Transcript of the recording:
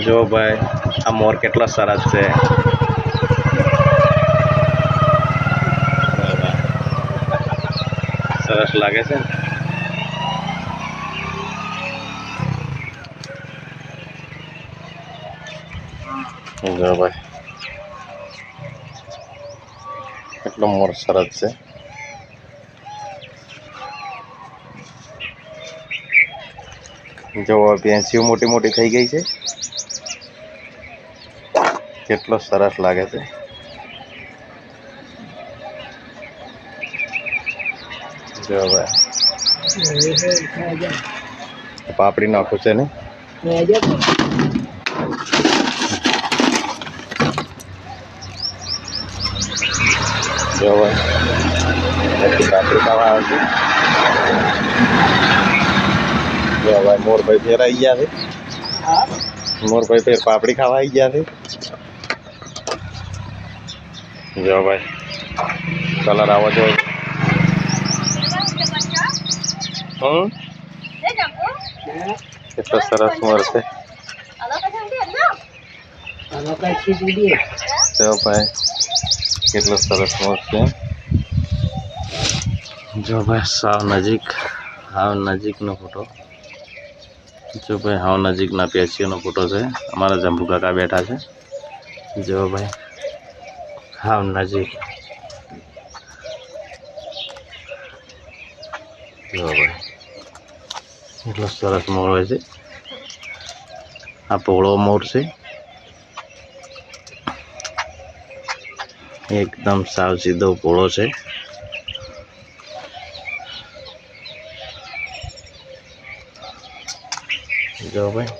જો ભાઈ આ મોર કેટલો સરસ છે। સરસ લાગે છે ને। જો ભાઈ કેટલો મોર સરસ છે। જો ભેંસીઓ મોટી મોટી થઈ ગઈ છે, કેટલો સરસ લાગે છે। જો ભાઈ પાપડી નાખું છે ને। જો ભાઈ પાપડી ખાવા આવે છે। જો ભાઈ મોરભાઈ ફેર આવી ગયા છે। મોરભાઈ ફેર પાપડી ખાવા આવી ગયા છે। જો ભાઈ કલર આવો જોઈએ। કેટલો સરસ મોર છે। જો ભાઈ કેટલો સરસ મોર છે। જો ભાઈ સાવ નજીકનો ફોટો। જો ભાઈ હાવ નજીકના પેશીઓનો ફોટો છે। અમારા જંબુ કાકા બેઠા છે। જો ભાઈ હાવ નજીક। જો ભાઈ એટલો સરસ મોર હોય છે। આ પોળો મોર છે, એકદમ સાવ સીધો પોળો છે। જો ભાઈ